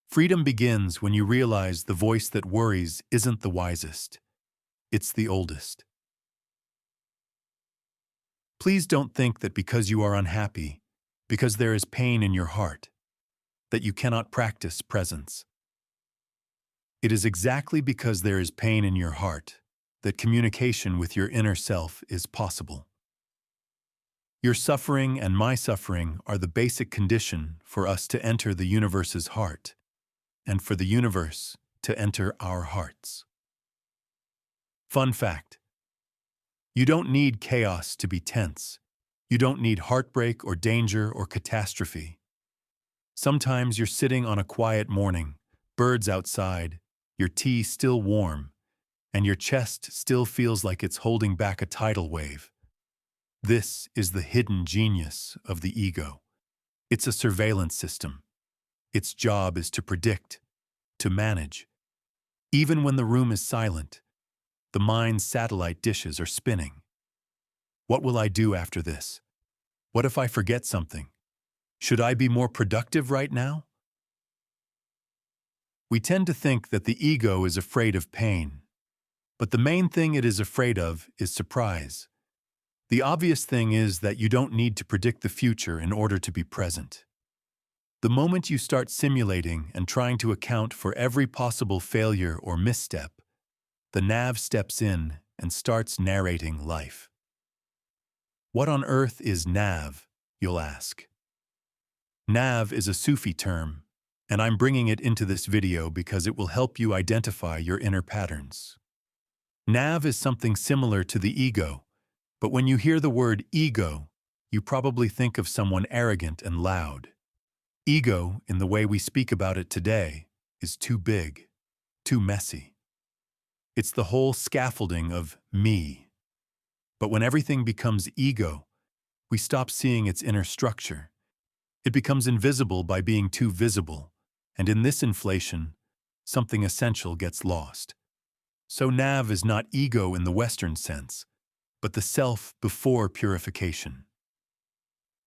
Freedom begins when you realize the voice that worries isn't the wisest. It's the oldest. Please don't think that because you are unhappy, because there is pain in your heart, that you cannot practice presence. It is exactly because there is pain in your heart that communication with your inner self is possible. Your suffering and my suffering are the basic condition for us to enter the universe's heart, and for the universe to enter our hearts. Fun fact: you don't need chaos to be tense. You don't need heartbreak or danger or catastrophe. Sometimes you're sitting on a quiet morning, birds outside, your tea still warm, and your chest still feels like it's holding back a tidal wave. This is the hidden genius of the ego. It's a surveillance system. Its job is to predict, to manage. Even when the room is silent, the mind's satellite dishes are spinning. What will I do after this? What if I forget something? Should I be more productive right now? We tend to think that the ego is afraid of pain, but the main thing it is afraid of is surprise. The obvious thing is that you don't need to predict the future in order to be present. The moment you start simulating and trying to account for every possible failure or misstep, the nav steps in and starts narrating life. What on earth is nav, you'll ask? Nav is a Sufi term, and I'm bringing it into this video because it will help you identify your inner patterns. Nav is something similar to the ego, but when you hear the word ego, you probably think of someone arrogant and loud. Ego, in the way we speak about it today, is too big, too messy. It's the whole scaffolding of me. But when everything becomes ego, we stop seeing its inner structure. It becomes invisible by being too visible, and in this inflation, something essential gets lost. So nav is not ego in the Western sense, but the self before purification.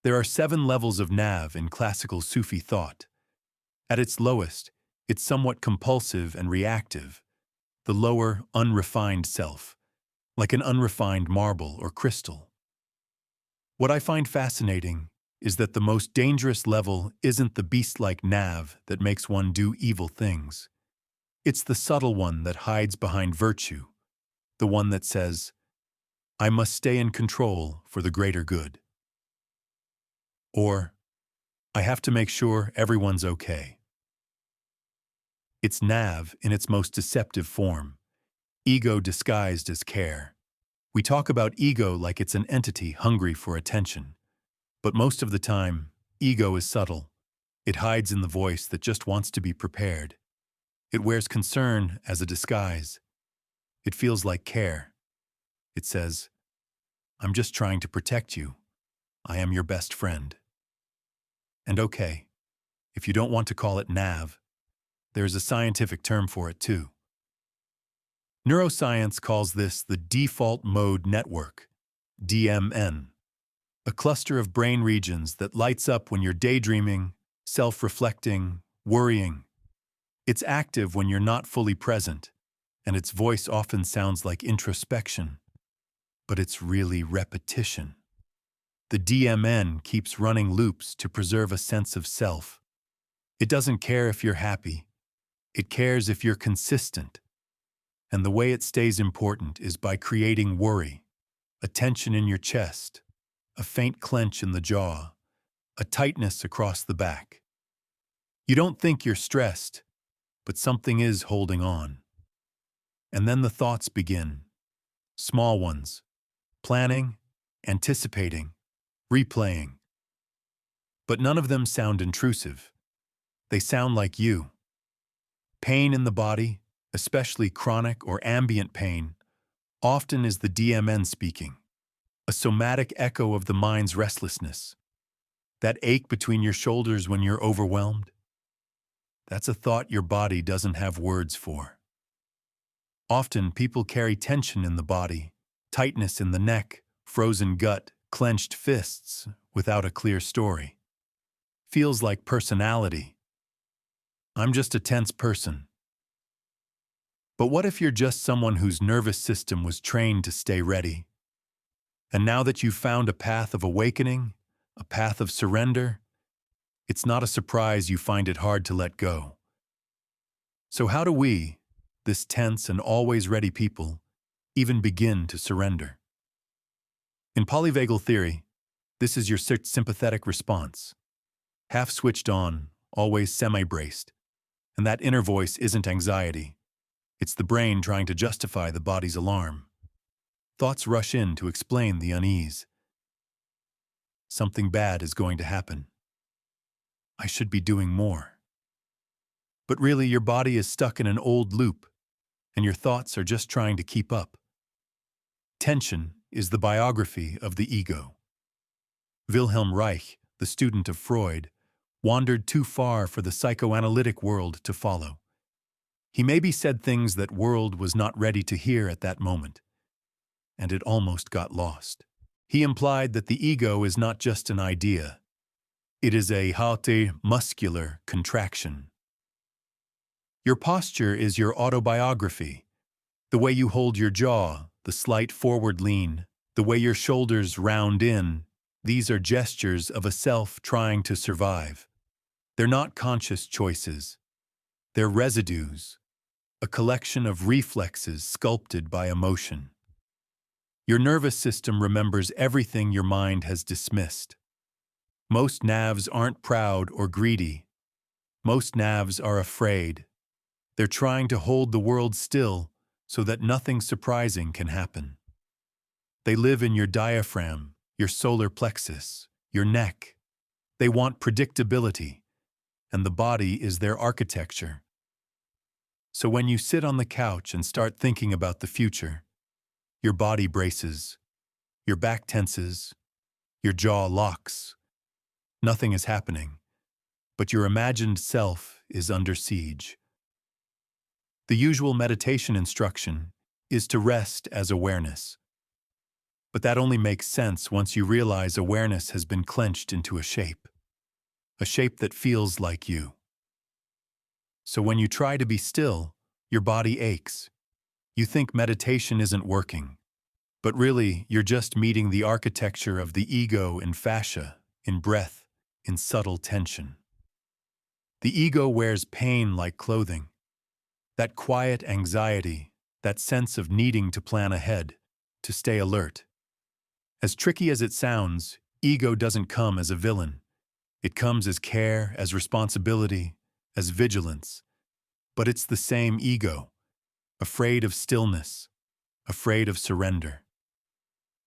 There are 7 levels of nav in classical Sufi thought. At its lowest, it's somewhat compulsive and reactive, the lower, unrefined self, like an unrefined marble or crystal. What I find fascinating is that the most dangerous level isn't the beast-like nav that makes one do evil things. It's the subtle one that hides behind virtue, the one that says, I must stay in control for the greater good. Or, I have to make sure everyone's okay. It's nav in its most deceptive form, ego disguised as care. We talk about ego like it's an entity hungry for attention. But most of the time, ego is subtle. It hides in the voice that just wants to be prepared. It wears concern as a disguise. It feels like care. It says, I'm just trying to protect you. I am your best friend. And okay, if you don't want to call it nav, there's a scientific term for it too. Neuroscience calls this the default mode network, DMN, a cluster of brain regions that lights up when you're daydreaming, self-reflecting, worrying. It's active when you're not fully present, and its voice often sounds like introspection, but it's really repetition. The DMN keeps running loops to preserve a sense of self. It doesn't care if you're happy. It cares if you're consistent. And the way it stays important is by creating worry, a tension in your chest, a faint clench in the jaw, a tightness across the back. You don't think you're stressed, but something is holding on. And then the thoughts begin. Small ones. Planning, anticipating, replaying. But none of them sound intrusive. They sound like you. Pain in the body, especially chronic or ambient pain, often is the DMN speaking, a somatic echo of the mind's restlessness. That ache between your shoulders when you're overwhelmed, that's a thought your body doesn't have words for. Often people carry tension in the body, tightness in the neck, frozen gut, clenched fists, without a clear story. Feels like personality. I'm just a tense person. But what if you're just someone whose nervous system was trained to stay ready? And now that you've found a path of awakening, a path of surrender, it's not a surprise you find it hard to let go. So how do we, this tense and always ready people, even begin to surrender? In polyvagal theory, this is your sympathetic response. Half switched on, always semi-braced. And that inner voice isn't anxiety. It's the brain trying to justify the body's alarm. Thoughts rush in to explain the unease. Something bad is going to happen. I should be doing more. But really, your body is stuck in an old loop, and your thoughts are just trying to keep up. Tension is the biography of the ego. Wilhelm Reich, the student of Freud, wandered too far for the psychoanalytic world to follow. He maybe said things that world was not ready to hear at that moment, and it almost got lost. He implied that the ego is not just an idea. It is a haute muscular contraction. Your posture is your autobiography. The way you hold your jaw, the slight forward lean, the way your shoulders round in, these are gestures of a self trying to survive. They're not conscious choices. They're residues, a collection of reflexes sculpted by emotion. Your nervous system remembers everything your mind has dismissed. Most navs aren't proud or greedy. Most navs are afraid. They're trying to hold the world still so that nothing surprising can happen. They live in your diaphragm, your solar plexus, your neck. They want predictability, and the body is their architecture. So when you sit on the couch and start thinking about the future, your body braces, your back tenses, your jaw locks. Nothing is happening, but your imagined self is under siege. The usual meditation instruction is to rest as awareness. But that only makes sense once you realize awareness has been clenched into a shape that feels like you. So when you try to be still, your body aches. You think meditation isn't working, but really you're just meeting the architecture of the ego in fascia, in breath, in subtle tension. The ego wears pain like clothing. That quiet anxiety, that sense of needing to plan ahead, to stay alert. As tricky as it sounds, ego doesn't come as a villain. It comes as care, as responsibility, as vigilance. But it's the same ego, afraid of stillness, afraid of surrender.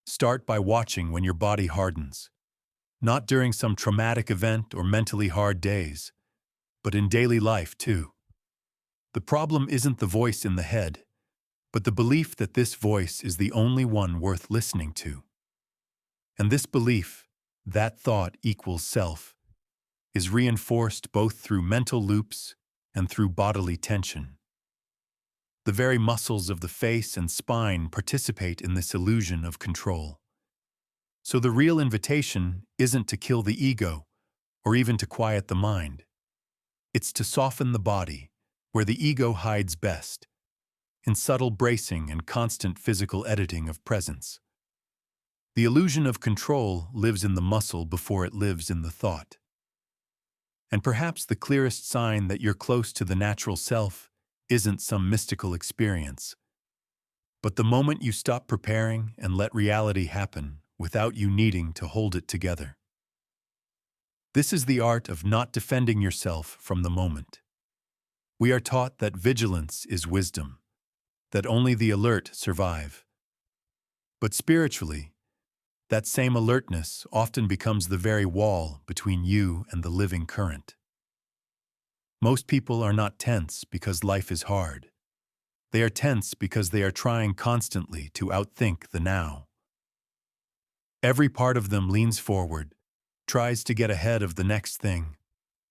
Start by watching when your body hardens, not during some traumatic event or mentally hard days, but in daily life too. The problem isn't the voice in the head, but the belief that this voice is the only one worth listening to. And this belief, that thought equals self, is reinforced both through mental loops and through bodily tension. The very muscles of the face and spine participate in this illusion of control. So the real invitation isn't to kill the ego or even to quiet the mind. It's to soften the body, where the ego hides best, in subtle bracing and constant physical editing of presence. The illusion of control lives in the muscle before it lives in the thought. And perhaps the clearest sign that you're close to the natural self isn't some mystical experience, but the moment you stop preparing and let reality happen without you needing to hold it together. This is the art of not defending yourself from the moment. We are taught that vigilance is wisdom, that only the alert survive. But spiritually, that same alertness often becomes the very wall between you and the living current. Most people are not tense because life is hard. They are tense because they are trying constantly to outthink the now. Every part of them leans forward, tries to get ahead of the next thing,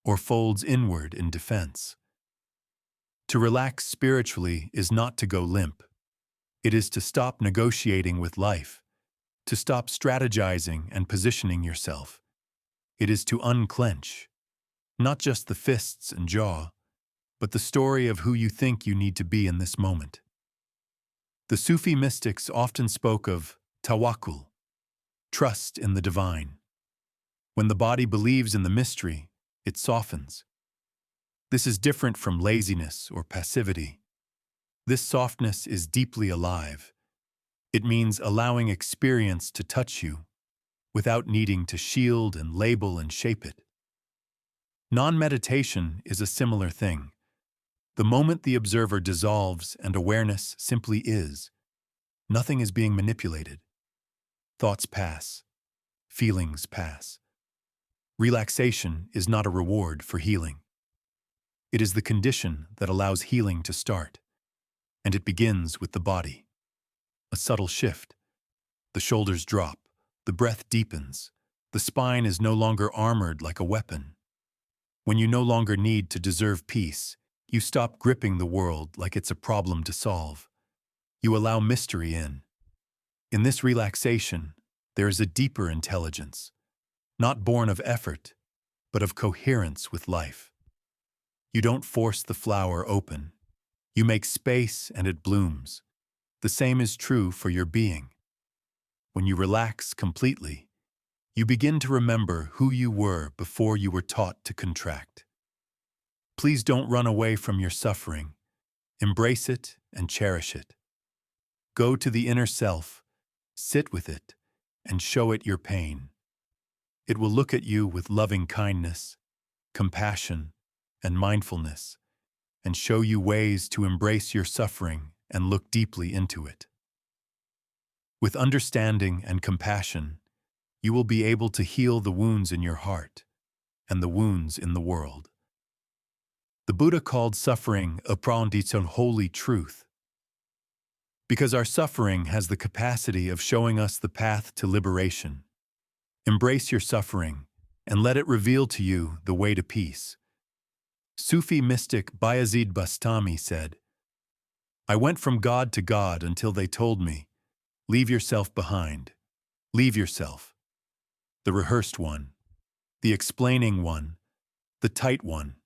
or folds inward in defense. To relax spiritually is not to go limp. It is to stop negotiating with life, to stop strategizing and positioning yourself. It is to unclench, not just the fists and jaw, but the story of who you think you need to be in this moment. The Sufi mystics often spoke of tawakkul, trust in the divine. When the body believes in the mystery, it softens. This is different from laziness or passivity. This softness is deeply alive. It means allowing experience to touch you without needing to shield and label and shape it. Non-meditation is a similar thing. The moment the observer dissolves and awareness simply is, nothing is being manipulated. Thoughts pass. Feelings pass. Relaxation is not a reward for healing. It is the condition that allows healing to start, and it begins with the body. A subtle shift. The shoulders drop, the breath deepens, the spine is no longer armored like a weapon. When you no longer need to deserve peace, you stop gripping the world like it's a problem to solve. You allow mystery in. In this relaxation, there is a deeper intelligence, not born of effort, but of coherence with life. You don't force the flower open. You make space and it blooms. The same is true for your being. When you relax completely, you begin to remember who you were before you were taught to contract. Please don't run away from your suffering. Embrace it and cherish it. Go to the inner self, sit with it, and show it your pain. It will look at you with loving kindness, compassion, and mindfulness, and show you ways to embrace your suffering and look deeply into it. With understanding and compassion, you will be able to heal the wounds in your heart and the wounds in the world. The Buddha called suffering apprendizon holy truth, because our suffering has the capacity of showing us the path to liberation. Embrace your suffering and let it reveal to you the way to peace. Sufi mystic Bayazid Bastami said, "I went from God to God until they told me, leave yourself behind. Leave yourself. The rehearsed one, the explaining one, the tight one.